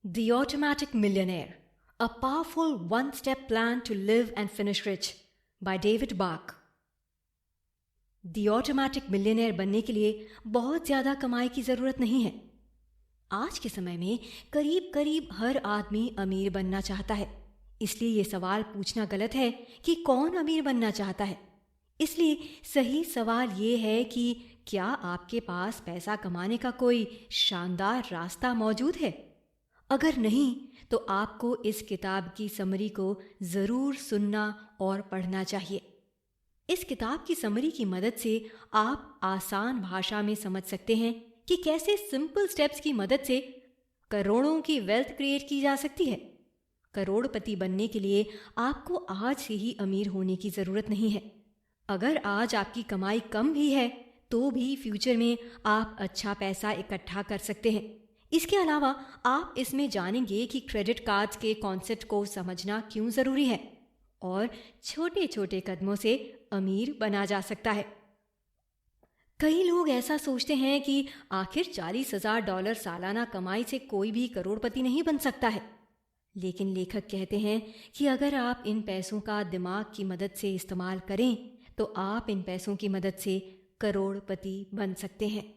The Automatic Millionaire, A Powerful One-Step Plan to Live and Finish Rich by David Bach। The Automatic Millionaire बनने के लिए बहुत ज़्यादा कमाई की ज़रूरत नहीं है। आज के समय में करीब करीब हर आदमी अमीर बनना चाहता है। इसलिए ये सवाल पूछना गलत है कि कौन अमीर बनना चाहता है। इसलिए सही सवाल ये है कि क्या आपके पास पैसा कमाने का कोई शानदार रास्ता मौजूद है? अगर नहीं तो आपको इस किताब की समरी को ज़रूर सुनना और पढ़ना चाहिए। इस किताब की समरी की मदद से आप आसान भाषा में समझ सकते हैं कि कैसे सिंपल स्टेप्स की मदद से करोड़ों की वेल्थ क्रिएट की जा सकती है। करोड़पति बनने के लिए आपको आज से ही अमीर होने की ज़रूरत नहीं है। अगर आज आपकी कमाई कम भी है तो भी फ्यूचर में आप अच्छा पैसा इकट्ठा कर सकते हैं। इसके अलावा आप इसमें जानेंगे कि क्रेडिट कार्ड्स के कॉन्सेप्ट को समझना क्यों ज़रूरी है और छोटे छोटे कदमों से अमीर बना जा सकता है। कई लोग ऐसा सोचते हैं कि आखिर $40,000 सालाना कमाई से कोई भी करोड़पति नहीं बन सकता है। लेकिन लेखक कहते हैं कि अगर आप इन पैसों का दिमाग की मदद से इस्तेमाल करें तो आप इन पैसों की मदद से करोड़पति बन सकते हैं।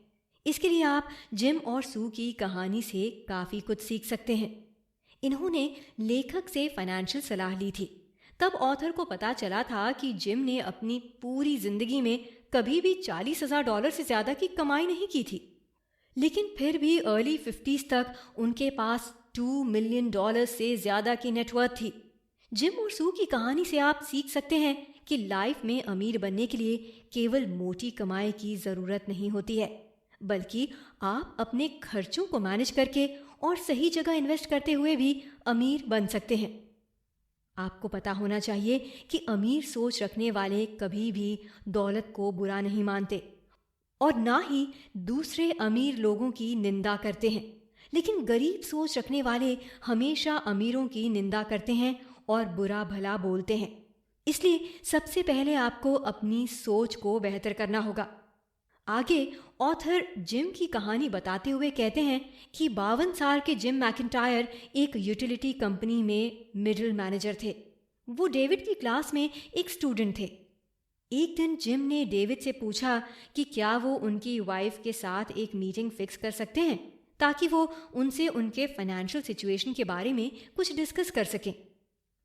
इसके लिए आप जिम और सू की कहानी से काफ़ी कुछ सीख सकते हैं। इन्होंने लेखक से फाइनेंशियल सलाह ली थी। तब ऑथर को पता चला था कि जिम ने अपनी पूरी जिंदगी में कभी भी $40,000 से ज़्यादा की कमाई नहीं की थी। लेकिन फिर भी अर्ली 50s तक उनके पास $2 मिलियन से ज़्यादा की नेटवर्थ थी। जिम और सू की कहानी से आप सीख सकते हैं कि लाइफ में अमीर बनने के लिए केवल मोटी कमाई की ज़रूरत नहीं होती है, बल्कि आप अपने खर्चों को मैनेज करके और सही जगह इन्वेस्ट करते हुए भी अमीर बन सकते हैं। आपको पता होना चाहिए कि अमीर सोच रखने वाले कभी भी दौलत को बुरा नहीं मानते और ना ही दूसरे अमीर लोगों की निंदा करते हैं। लेकिन गरीब सोच रखने वाले हमेशा अमीरों की निंदा करते हैं और बुरा भला बोलते हैं। इसलिए सबसे पहले आपको अपनी सोच को बेहतर करना होगा। आगे ऑथर जिम की कहानी बताते हुए कहते हैं कि 52 साल के जिम मैकिंटायर एक यूटिलिटी कंपनी में मिडिल मैनेजर थे। वो डेविड की क्लास में एक स्टूडेंट थे। एक दिन जिम ने डेविड से पूछा कि क्या वो उनकी वाइफ के साथ एक मीटिंग फिक्स कर सकते हैं ताकि वो उनसे उनके फाइनेंशियल सिचुएशन के बारे में कुछ डिस्कस कर सकें।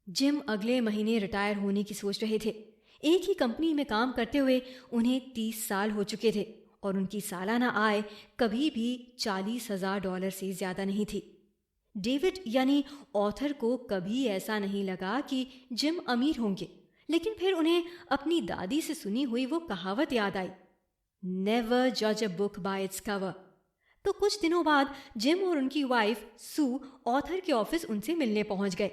जिम अगले महीने रिटायर होने की सोच रहे थे। एक ही कंपनी में काम करते हुए उन्हें 30 साल हो चुके थे और उनकी सालाना आय कभी भी $40,000 से ज़्यादा नहीं थी। डेविड यानी ऑथर को कभी ऐसा नहीं लगा कि जिम अमीर होंगे, लेकिन फिर उन्हें अपनी दादी से सुनी हुई वो कहावत याद आई, नेवर जज a book by its cover. तो कुछ दिनों बाद जिम और उनकी वाइफ सू ऑथर के ऑफिस उनसे मिलने पहुंच गए।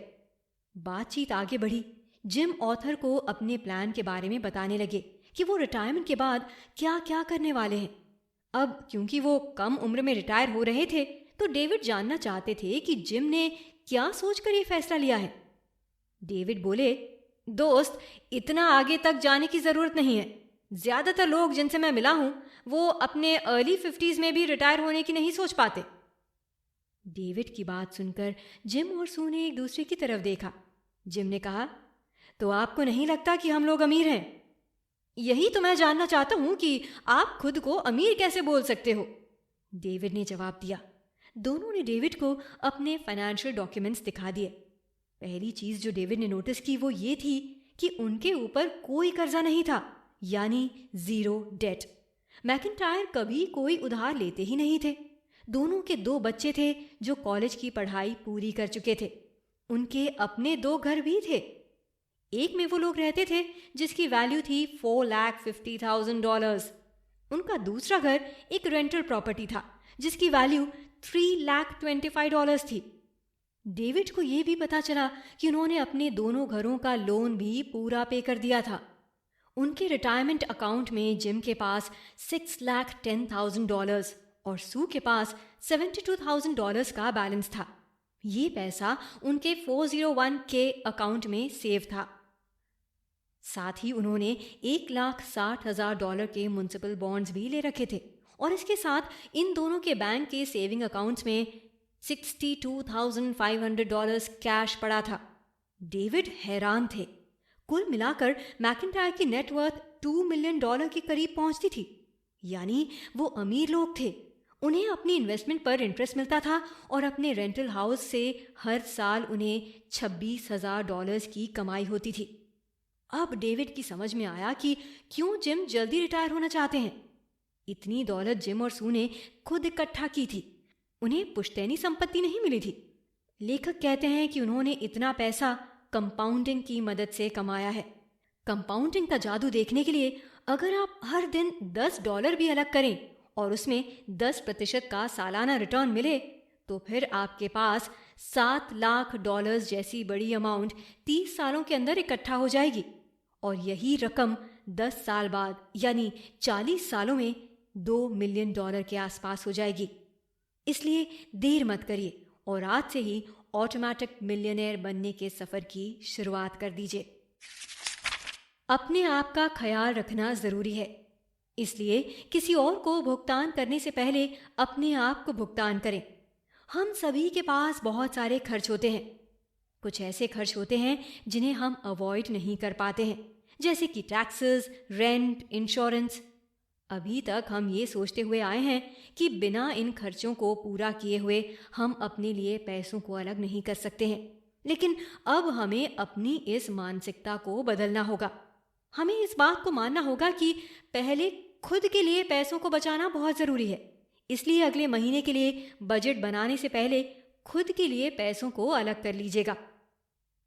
बातचीत आगे बढ़ी। जिम ऑथर को अपने प्लान के बारे में बताने लगे कि वो रिटायरमेंट के बाद क्या क्या करने वाले हैं। अब क्योंकि वो कम उम्र में रिटायर हो रहे थे तो डेविड जानना चाहते थे कि जिम ने क्या सोचकर ये फैसला लिया है। डेविड बोले, दोस्त, इतना आगे तक जाने की ज़रूरत नहीं है। ज़्यादातर लोग जिनसे मैं मिला हूँ वो अपने अर्ली 50s में भी रिटायर होने की नहीं सोच पाते। डेविड की बात सुनकर जिम और सू ने एक दूसरे की तरफ देखा। जिम ने कहा, तो आपको नहीं लगता कि हम लोग अमीर हैं? यही तो मैं जानना चाहता हूं कि आप खुद को अमीर कैसे बोल सकते हो? डेविड ने जवाब दिया। दोनों ने डेविड को अपने फाइनेंशियल डॉक्यूमेंट्स दिखा दिए। पहली चीज जो डेविड ने नोटिस की वो ये थी कि उनके ऊपर कोई कर्जा नहीं था, यानी ज़ीरो डेट। मैकिंटायर कभी कोई उधार लेते ही नहीं थे। दोनों के 2 बच्चे थे जो कॉलेज की पढ़ाई पूरी कर चुके थे। उनके अपने 2 घर भी थे। एक में वो लोग रहते थे जिसकी वैल्यू थी $450,000। उनका दूसरा घर एक रेंटल प्रॉपर्टी था जिसकी वैल्यू $325,000 थी। डेविड को यह भी पता चला कि उन्होंने अपने दोनों घरों का लोन भी पूरा पे कर दिया था। उनके रिटायरमेंट अकाउंट में जिम के पास $610,000 और सू के पास $72,000 का बैलेंस था। ये पैसा उनके 401k अकाउंट में सेव था। साथ ही उन्होंने $1,60,000 के म्युनिसिपल बॉन्ड्स भी ले रखे थे और इसके साथ इन दोनों के बैंक के सेविंग अकाउंट्स में $62,500 कैश पड़ा था। डेविड हैरान थे। कुल मिलाकर मैकिंटायर की नेटवर्थ $2 मिलियन के करीब पहुंचती थी। यानी वो अमीर लोग थे। उन्हें अपनी इन्वेस्टमेंट पर इंटरेस्ट मिलता था और अपने रेंटल हाउस से हर साल उन्हें $26,000 की कमाई होती थी। अब डेविड की समझ में आया कि क्यों जिम जल्दी रिटायर होना चाहते हैं। इतनी दौलत जिम और सू ने खुद इकट्ठा की थी। उन्हें पुश्तैनी संपत्ति नहीं मिली थी। लेखक कहते हैं कि उन्होंने इतना पैसा कंपाउंडिंग की मदद से कमाया है। कंपाउंडिंग का जादू देखने के लिए अगर आप हर दिन $10 भी अलग करें और उसमें 10% का सालाना रिटर्न मिले तो फिर आपके पास $7 लाख जैसी बड़ी अमाउंट 30 सालों के अंदर इकट्ठा हो जाएगी। और यही रकम 10 साल बाद यानी 40 सालों में $2 मिलियन के आसपास हो जाएगी। इसलिए देर मत करिए और आज से ही ऑटोमेटिक मिलियनेयर बनने के सफर की शुरुआत कर दीजिए। अपने आप का ख्याल रखना जरूरी है, इसलिए किसी और को भुगतान करने से पहले अपने आप को भुगतान करें। हम सभी के पास बहुत सारे खर्च होते हैं। कुछ ऐसे खर्च होते हैं जिन्हें हम अवॉइड नहीं कर पाते हैं, जैसे कि टैक्सेस, रेंट, इंश्योरेंस। अभी तक हम ये सोचते हुए आए हैं कि बिना इन खर्चों को पूरा किए हुए हम अपने लिए पैसों को अलग नहीं कर सकते हैं। लेकिन अब हमें अपनी इस मानसिकता को बदलना होगा। हमें इस बात को मानना होगा कि पहले खुद के लिए पैसों को बचाना बहुत ज़रूरी है। इसलिए अगले महीने के लिए बजट बनाने से पहले खुद के लिए पैसों को अलग कर लीजिएगा।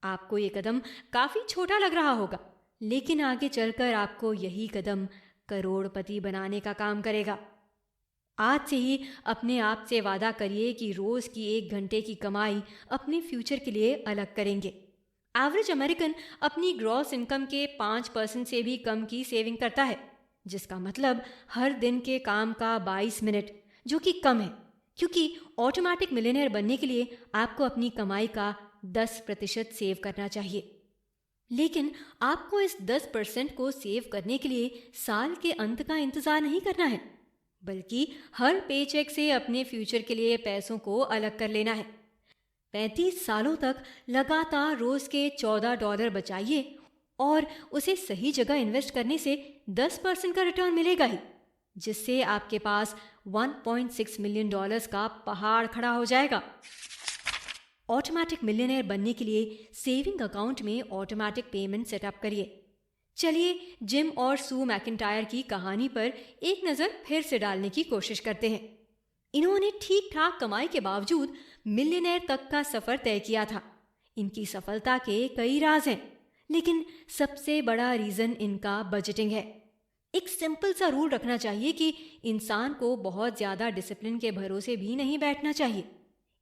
आपको ये कदम काफ़ी छोटा लग रहा होगा, लेकिन आगे चलकर आपको यही कदम करोड़पति बनाने का काम करेगा। आज से ही अपने आप से वादा करिए कि रोज की 1 घंटे की कमाई अपने फ्यूचर के लिए अलग करेंगे। एवरेज अमेरिकन अपनी ग्रॉस इनकम के 5% से भी कम की सेविंग करता है, जिसका मतलब हर दिन के काम का 22 मिनट, जो कि कम है, क्योंकि ऑटोमेटिक मिलियनेयर बनने के लिए आपको अपनी कमाई का 10% सेव करना चाहिए। लेकिन आपको इस 10% को सेव करने के लिए साल के अंत का इंतजार नहीं करना है, बल्कि हर पेचेक से अपने फ्यूचर के लिए पैसों को अलग कर लेना है। 35 सालों तक लगातार रोज के $14 बचाइए और उसे सही जगह इन्वेस्ट करने से 10% का रिटर्न मिलेगा ही, जिससे आपके पास $1.6 मिलियन का पहाड़ खड़ा हो जाएगा। ऑटोमेटिक मिलियनेयर बनने के लिए सेविंग अकाउंट में ऑटोमेटिक पेमेंट सेटअप करिए। चलिए जिम और सू मैकिंटायर की कहानी पर एक नज़र फिर से डालने की कोशिश करते हैं। इन्होंने ठीक ठाक कमाई के बावजूद मिलियनेयर तक का सफर तय किया था। इनकी सफलता के कई राज हैं, लेकिन सबसे बड़ा रीजन इनका बजटिंग है। एक सिंपल सा रूल रखना चाहिए कि इंसान को बहुत ज्यादा डिसिप्लिन के भरोसे भी नहीं बैठना चाहिए।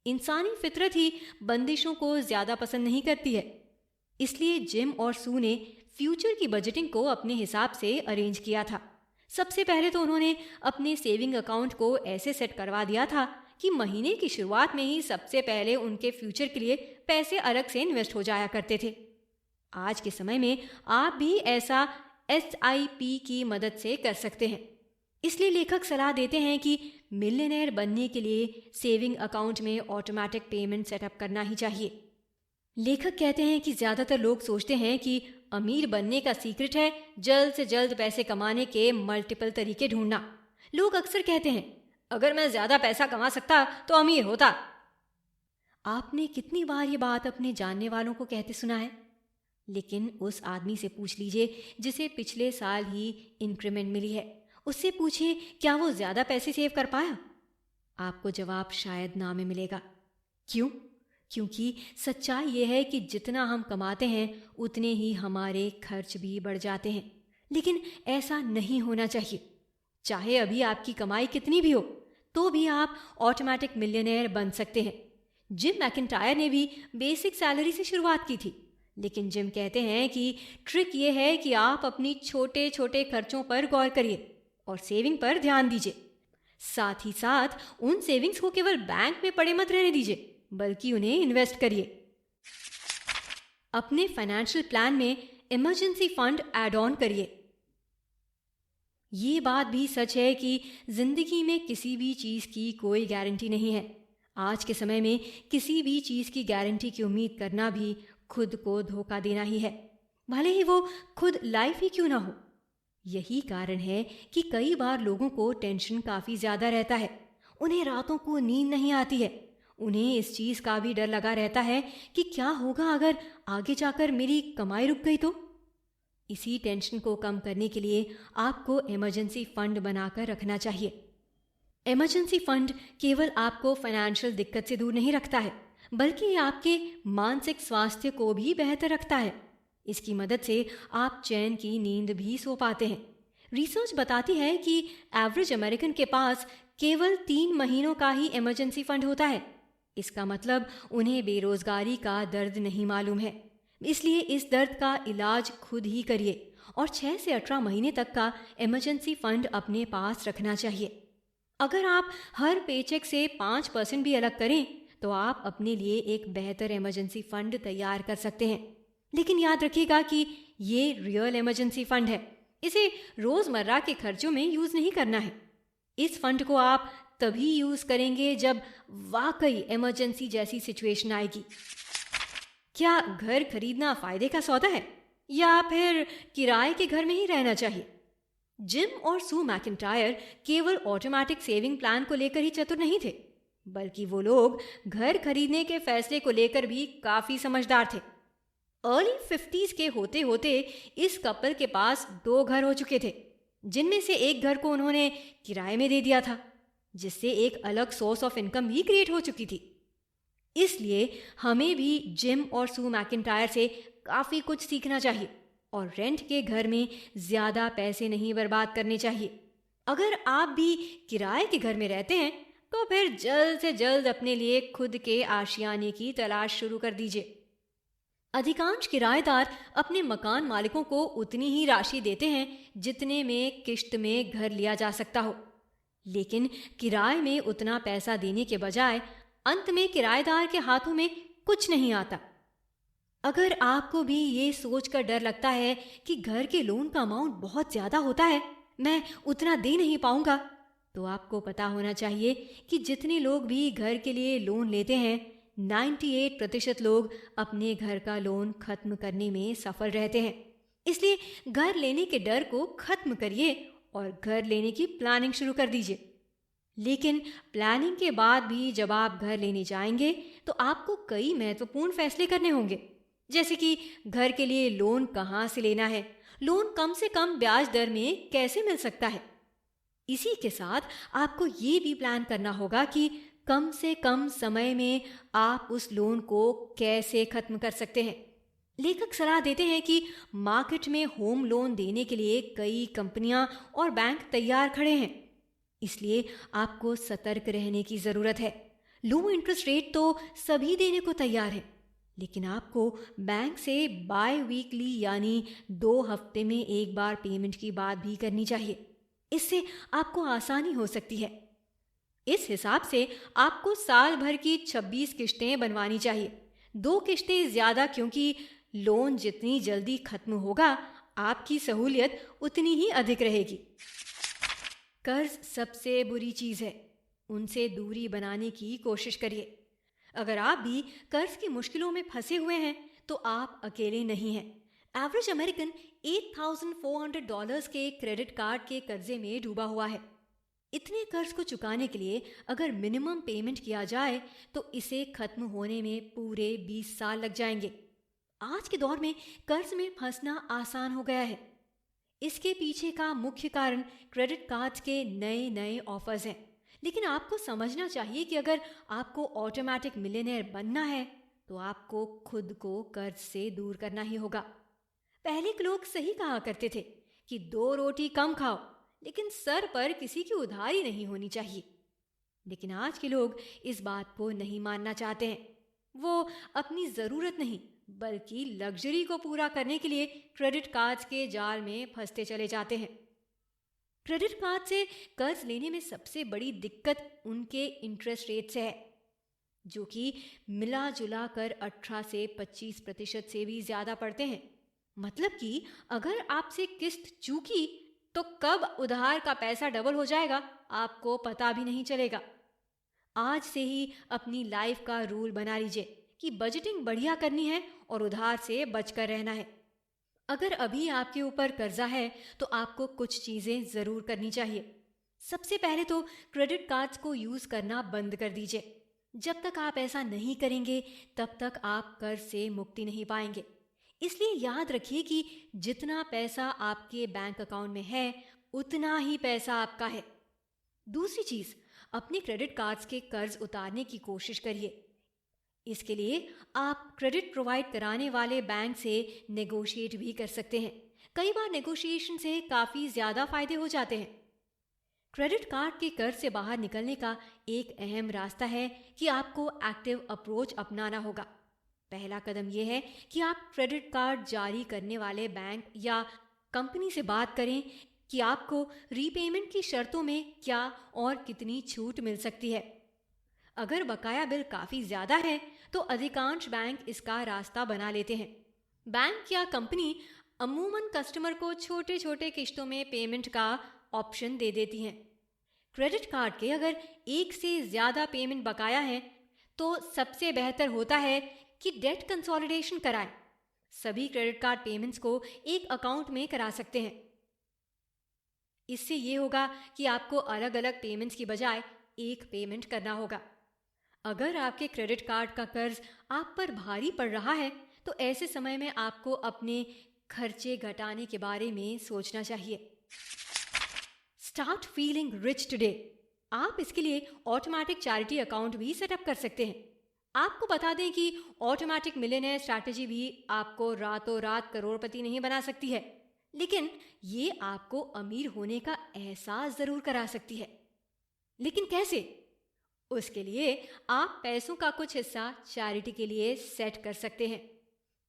इंसानी फितरत ही बंदिशों को ज्यादा पसंद नहीं करती है। इसलिए जिम और सू ने फ्यूचर की बजटिंग को अपने हिसाब से अरेंज किया था। सबसे पहले तो उन्होंने अपने सेविंग अकाउंट को ऐसे सेट करवा दिया था कि महीने की शुरुआत में ही सबसे पहले उनके फ्यूचर के लिए पैसे अलग से इन्वेस्ट हो जाया करते थे। आज के समय में आप भी ऐसा SIP की मदद से कर सकते हैं। इसलिए लेखक सलाह देते हैं कि मिलियनेयर बनने के लिए सेविंग अकाउंट में ऑटोमेटिक पेमेंट सेटअप करना ही चाहिए। लेखक कहते हैं कि ज़्यादातर लोग सोचते हैं कि अमीर बनने का सीक्रेट है जल्द से जल्द पैसे कमाने के मल्टीपल तरीके ढूंढना। लोग अक्सर कहते हैं, अगर मैं ज़्यादा पैसा कमा सकता तो अमीर होता। आपने कितनी बार ये बात अपने जानने वालों को कहते सुना है? लेकिन उस आदमी से पूछ लीजिए जिसे पिछले साल ही इंक्रीमेंट मिली है। उससे पूछिए क्या वो ज़्यादा पैसे सेव कर पाया? आपको जवाब शायद ना में मिलेगा। क्यों? क्योंकि सच्चाई ये है कि जितना हम कमाते हैं उतने ही हमारे खर्च भी बढ़ जाते हैं। लेकिन ऐसा नहीं होना चाहिए। चाहे अभी आपकी कमाई कितनी भी हो, तो भी आप ऑटोमेटिक मिलियनेयर बन सकते हैं। जिम मैकिंटायर ने भी बेसिक सैलरी से शुरुआत की थी, लेकिन जिम कहते हैं कि ट्रिक ये है कि आप अपनी छोटे छोटे खर्चों पर गौर करिए और सेविंग पर ध्यान दीजिए। साथ ही साथ उन सेविंग्स को केवल बैंक में पड़े मत रहने दीजिए, बल्कि उन्हें इन्वेस्ट करिए। अपने फाइनेंशियल प्लान में इमरजेंसी फंड ऐड ऑन करिए। ये बात भी सच है कि जिंदगी में किसी भी चीज की कोई गारंटी नहीं है। आज के समय में किसी भी चीज़ की गारंटी की उम्मीद करना भी खुद को धोखा देना ही है, भले ही वो खुद लाइफ ही क्यों ना हो। यही कारण है कि कई बार लोगों को टेंशन काफ़ी ज़्यादा रहता है, उन्हें रातों को नींद नहीं आती है, उन्हें इस चीज़ का भी डर लगा रहता है कि क्या होगा अगर आगे जाकर मेरी कमाई रुक गई तो। इसी टेंशन को कम करने के लिए आपको इमरजेंसी फंड बनाकर रखना चाहिए। इमरजेंसी फंड केवल आपको फाइनेंशियल दिक्कत से दूर नहीं रखता है, बल्कि ये आपके मानसिक स्वास्थ्य को भी बेहतर रखता है। इसकी मदद से आप चैन की नींद भी सो पाते हैं। रिसर्च बताती है कि एवरेज अमेरिकन के पास केवल 3 महीनों का ही इमरजेंसी फंड होता है। इसका मतलब उन्हें बेरोजगारी का दर्द नहीं मालूम है, इसलिए इस दर्द का इलाज खुद ही करिए और 6 से 18 महीने तक का इमरजेंसी फंड अपने पास रखना चाहिए। अगर आप हर पेचेक से 5% भी अलग करें तो आप अपने लिए एक बेहतर इमरजेंसी फंड तैयार कर सकते हैं। लेकिन याद रखिएगा कि ये रियल इमरजेंसी फंड है, इसे रोजमर्रा के खर्चों में यूज नहीं करना है। इस फंड को आप तभी यूज करेंगे जब वाकई इमरजेंसी जैसी सिचुएशन आएगी। क्या घर खरीदना फायदे का सौदा है या फिर किराए के घर में ही रहना चाहिए? जिम और सू मैकिंटायर केवल ऑटोमेटिक सेविंग प्लान को लेकर ही चतुर नहीं थे, बल्कि वो लोग घर खरीदने के फैसले को लेकर भी काफी समझदार थे। अर्ली 50s के होते होते इस कपल के पास 2 घर हो चुके थे, जिनमें से एक घर को उन्होंने किराए में दे दिया था, जिससे एक अलग सोर्स ऑफ इनकम भी क्रिएट हो चुकी थी। इसलिए हमें भी जिम और सू मैकिंटायर से काफी कुछ सीखना चाहिए और रेंट के घर में ज्यादा पैसे नहीं बर्बाद करने चाहिए। अगर आप भी किराए के घर में रहते हैं तो फिर जल्द से जल्द अपने लिए खुद के आशियाने की तलाश शुरू कर दीजिए। अधिकांश किराएदार अपने मकान मालिकों को उतनी ही राशि देते हैं जितने में किश्त में घर लिया जा सकता हो, लेकिन किराए में उतना पैसा देने के बजाय अंत में किराएदार के हाथों में कुछ नहीं आता। अगर आपको भी ये सोचकर डर लगता है कि घर के लोन का अमाउंट बहुत ज्यादा होता है, मैं उतना दे नहीं पाऊंगा, तो आपको पता होना चाहिए कि जितने लोग भी घर के लिए लोन लेते हैं 98% लोग अपने घर का लोन खत्म करने में सफल रहते हैं। इसलिए घर लेने के डर को खत्म करिए और घर लेने की प्लानिंग शुरू कर दीजिए। लेकिन प्लानिंग के बाद भी जब आप घर लेने जाएंगे तो आपको कई महत्वपूर्ण फैसले करने होंगे, जैसे कि घर के लिए लोन कहाँ से लेना है, लोन कम से कम ब्याज दर में कैसे मिल सकता है। इसी के साथ आपको ये भी प्लान करना होगा कि कम से कम समय में आप उस लोन को कैसे खत्म कर सकते हैं। लेखक सलाह देते हैं कि मार्केट में होम लोन देने के लिए कई कंपनियां और बैंक तैयार खड़े हैं, इसलिए आपको सतर्क रहने की जरूरत है। लो इंटरेस्ट रेट तो सभी देने को तैयार है, लेकिन आपको बैंक से बाय वीकली यानी 2 हफ्ते में एक बार पेमेंट की बात भी करनी चाहिए। इससे आपको आसानी हो सकती है। इस हिसाब से आपको साल भर की 26 किश्तें बनवानी चाहिए। 2 किश्तें ज्यादा, क्योंकि लोन जितनी जल्दी खत्म होगा आपकी सहूलियत उतनी ही अधिक रहेगी। कर्ज सबसे बुरी चीज है, उनसे दूरी बनाने की कोशिश करिए। अगर आप भी कर्ज की मुश्किलों में फंसे हुए हैं तो आप अकेले नहीं हैं। एवरेज अमेरिकन $8,400 के क्रेडिट कार्ड के कर्जे में डूबा हुआ है। इतने कर्ज को चुकाने के लिए अगर मिनिमम पेमेंट किया जाए तो इसे खत्म होने में पूरे 20 साल लग जाएंगे। आज के दौर में कर्ज में फंसना आसान हो गया है। इसके पीछे का मुख्य कारण क्रेडिट कार्ड्स के नए नए ऑफर्स हैं। लेकिन आपको समझना चाहिए कि अगर आपको ऑटोमेटिक मिलियनेयर बनना है तो आपको खुद को कर्ज से दूर करना ही होगा। पहले के लोग सही कहा करते थे कि 2 रोटी कम खाओ, लेकिन सर पर किसी की उधारी नहीं होनी चाहिए। लेकिन आज के लोग इस बात को नहीं मानना चाहते हैं। वो अपनी जरूरत नहीं बल्कि लग्जरी को पूरा करने के लिए क्रेडिट कार्ड्स के जाल में फंसते चले जाते हैं। क्रेडिट कार्ड से कर्ज लेने में सबसे बड़ी दिक्कत उनके इंटरेस्ट रेट से है, जो कि मिला जुला कर 18 से 25% से भी ज्यादा पड़ते हैं। मतलब कि अगर आपसे किस्त चूकी तो कब उधार का पैसा डबल हो जाएगा आपको पता भी नहीं चलेगा। आज से ही अपनी लाइफ का रूल बना लीजिए कि बजटिंग बढ़िया करनी है और उधार से बचकर रहना है। अगर अभी आपके ऊपर कर्जा है तो आपको कुछ चीजें जरूर करनी चाहिए। सबसे पहले तो क्रेडिट कार्ड्स को यूज करना बंद कर दीजिए। जब तक आप ऐसा नहीं करेंगे तब तक आप कर्ज से मुक्ति नहीं पाएंगे। इसलिए याद रखिए कि जितना पैसा आपके बैंक अकाउंट में है उतना ही पैसा आपका है। दूसरी चीज, अपने क्रेडिट कार्ड्स के कर्ज उतारने की कोशिश करिए। इसके लिए आप क्रेडिट प्रोवाइड कराने वाले बैंक से नेगोशिएट भी कर सकते हैं। कई बार नेगोशिएशन से काफी ज्यादा फायदे हो जाते हैं। क्रेडिट कार्ड के कर्ज से बाहर निकलने का एक अहम रास्ता है कि आपको एक्टिव अप्रोच अपनाना होगा। पहला कदम यह है कि आप क्रेडिट कार्ड जारी करने वाले बैंक या कंपनी से बात करें कि आपको रीपेमेंट की शर्तों में क्या और कितनी छूट मिल सकती है। अगर बकाया बिल काफी ज्यादा है तो अधिकांश बैंक इसका रास्ता बना लेते हैं। बैंक या कंपनी अमूमन कस्टमर को छोटे छोटे किश्तों में पेमेंट का ऑप्शन दे देती हैं। क्रेडिट कार्ड के अगर एक से ज्यादा पेमेंट बकाया है तो सबसे बेहतर होता है कि डेट कंसोलिडेशन कराएं। सभी क्रेडिट कार्ड पेमेंट्स को एक अकाउंट में करा सकते हैं। इससे ये होगा कि आपको अलग अलग पेमेंट्स की बजाय एक पेमेंट करना होगा। अगर आपके क्रेडिट कार्ड का कर्ज आप पर भारी पड़ रहा है तो ऐसे समय में आपको अपने खर्चे घटाने के बारे में सोचना चाहिए। Start feeling rich today. आप इसके लिए ऑटोमेटिक चैरिटी अकाउंट भी सेटअप कर सकते हैं। आपको बता दें कि ऑटोमेटिक मिलियनेयर स्ट्रैटेजी भी आपको रातों रात करोड़पति नहीं बना सकती है, लेकिन ये आपको अमीर होने का एहसास जरूर करा सकती है। लेकिन कैसे? उसके लिए आप पैसों का कुछ हिस्सा चैरिटी के लिए सेट कर सकते हैं।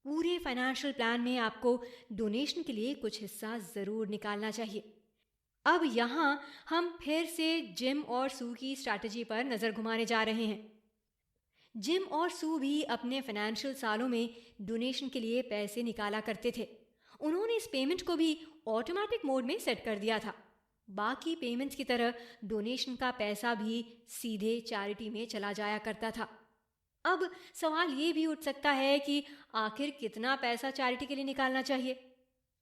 पूरे फाइनेंशियल प्लान में आपको डोनेशन के लिए कुछ हिस्सा जरूर निकालना चाहिए। अब यहाँ हम फिर से जिम और सू की स्ट्रैटेजी पर नजर घुमाने जा रहे हैं। जिम और सू भी अपने फाइनेंशियल सालों में डोनेशन के लिए पैसे निकाला करते थे। उन्होंने इस पेमेंट को भी ऑटोमेटिक मोड में सेट कर दिया था। बाकी पेमेंट्स की तरह डोनेशन का पैसा भी सीधे चैरिटी में चला जाया करता था। अब सवाल ये भी उठ सकता है कि आखिर कितना पैसा चैरिटी के लिए निकालना चाहिए?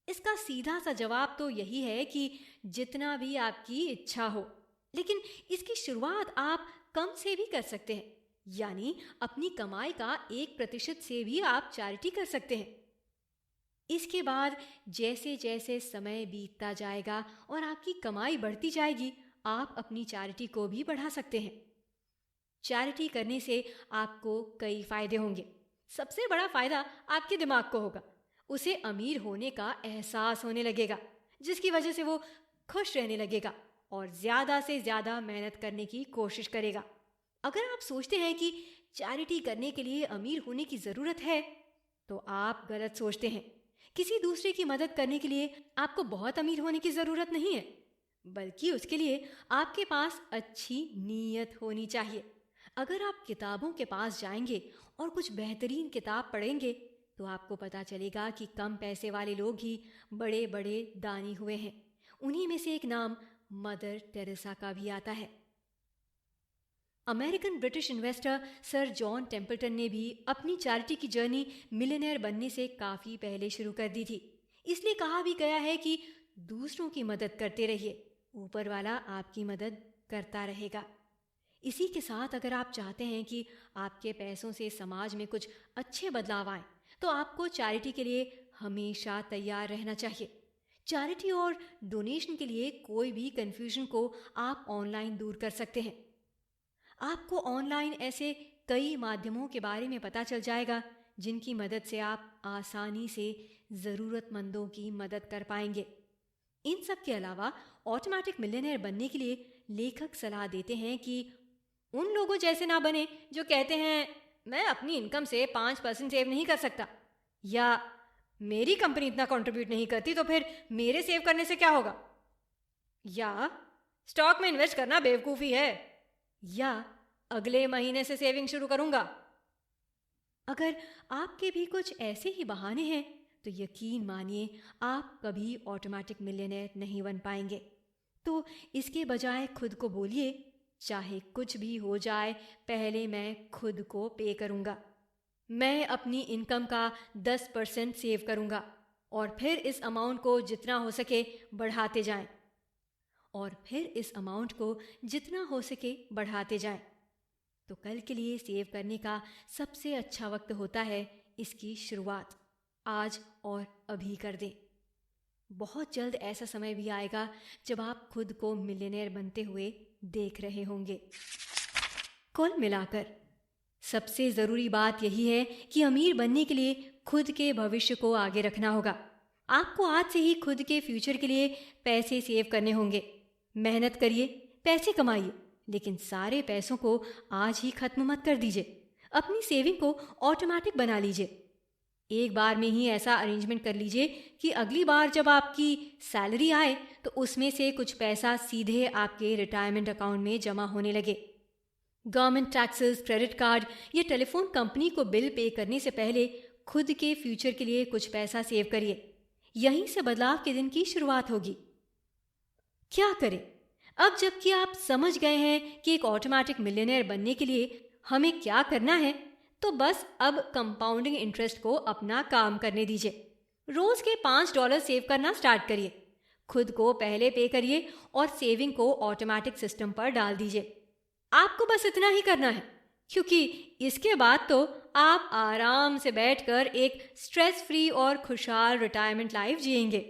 इसका सीधा सा जवाब तो यही है कि जितना भी आपकी इच्छा हो, लेकिन इसकी शुरुआत आप कम से भी कर सकते हैं। यानी अपनी कमाई का 1% से भी आप चैरिटी कर सकते हैं। इसके बाद जैसे जैसे समय बीतता जाएगा और आपकी कमाई बढ़ती जाएगी, आप अपनी चैरिटी को भी बढ़ा सकते हैं। चैरिटी करने से आपको कई फायदे होंगे। सबसे बड़ा फायदा आपके दिमाग को होगा। उसे अमीर होने का एहसास होने लगेगा, जिसकी वजह से वो खुश रहने लगेगा और ज्यादा से ज्यादा मेहनत करने की कोशिश करेगा। अगर आप सोचते हैं कि चैरिटी करने के लिए अमीर होने की जरूरत है तो आप गलत सोचते हैं। किसी दूसरे की मदद करने के लिए आपको बहुत अमीर होने की जरूरत नहीं है, बल्कि उसके लिए आपके पास अच्छी नीयत होनी चाहिए। अगर आप किताबों के पास जाएंगे और कुछ बेहतरीन किताब पढ़ेंगे तो आपको पता चलेगा कि कम पैसे वाले लोग ही बड़े बड़े दानी हुए हैं। उन्हीं में से एक नाम मदर टेरेसा का भी आता है। American British investor sir John Templeton ने भी अपनी चैरिटी की जर्नी मिलियनेयर बनने से काफी पहले शुरू कर दी थी। इसलिए कहा भी गया है कि दूसरों की मदद करते रहिए, ऊपर वाला आपकी मदद करता रहेगा। इसी के साथ अगर आप चाहते हैं कि आपके पैसों से समाज में कुछ अच्छे बदलाव आए तो आपको चैरिटी के लिए हमेशा तैयार रहना चाहिए। चैरिटी और डोनेशन के लिए कोई भी कंफ्यूजन को आप ऑनलाइन दूर कर सकते हैं। आपको ऑनलाइन ऐसे कई माध्यमों के बारे में पता चल जाएगा जिनकी मदद से आप आसानी से जरूरतमंदों की मदद कर पाएंगे। इन सब के अलावा ऑटोमेटिक मिलियनेयर बनने के लिए लेखक सलाह देते हैं कि उन लोगों जैसे ना बने जो कहते हैं मैं अपनी इनकम से 5% सेव नहीं कर सकता, या मेरी कंपनी इतना कंट्रीब्यूट नहीं करती तो फिर मेरे सेव करने से क्या होगा, या स्टॉक में इन्वेस्ट करना बेवकूफी है, या अगले महीने से सेविंग शुरू करूंगा। अगर आपके भी कुछ ऐसे ही बहाने हैं तो यकीन मानिए आप कभी ऑटोमेटिक मिलियनेयर नहीं बन पाएंगे। तो इसके बजाय खुद को बोलिए चाहे कुछ भी हो जाए, पहले मैं खुद को पे करूँगा। मैं अपनी इनकम का 10% सेव करूँगा और फिर इस अमाउंट को जितना हो सके बढ़ाते जाएं। और फिर इस अमाउंट को जितना हो सके बढ़ाते जाएं। तो कल के लिए सेव करने का सबसे अच्छा वक्त होता है इसकी शुरुआत आज और अभी कर दें। बहुत जल्द ऐसा समय भी आएगा जब आप खुद को मिलियनेयर बनते हुए देख रहे होंगे। कुल मिलाकर सबसे ज़रूरी बात यही है कि अमीर बनने के लिए खुद के भविष्य को आगे रखना होगा। आपको आज से ही खुद के फ्यूचर के लिए पैसे सेव करने होंगे। मेहनत करिए, पैसे कमाइए, लेकिन सारे पैसों को आज ही खत्म मत कर दीजिए। अपनी सेविंग को ऑटोमेटिक बना लीजिए। एक बार में ही ऐसा अरेंजमेंट कर लीजिए कि अगली बार जब आपकी सैलरी आए तो उसमें से कुछ पैसा सीधे आपके रिटायरमेंट अकाउंट में जमा होने लगे। गवर्नमेंट टैक्सेस, क्रेडिट कार्ड या टेलीफोन कंपनी को बिल पे करने से पहले खुद के फ्यूचर के लिए कुछ पैसा सेव करिए। यहीं से बदलाव के दिन की शुरुआत होगी। क्या करें? अब जबकि आप समझ गए हैं कि एक ऑटोमेटिक मिलियनेयर बनने के लिए हमें क्या करना है, तो बस अब कंपाउंडिंग इंटरेस्ट को अपना काम करने दीजिए। रोज के $5 सेव करना स्टार्ट करिए। खुद को पहले पे करिए और सेविंग को ऑटोमेटिक सिस्टम पर डाल दीजिए। आपको बस इतना ही करना है, क्योंकि इसके बाद तो आप आराम से बैठकर एक स्ट्रेस फ्री और खुशहाल रिटायरमेंट लाइफ जिएंगे।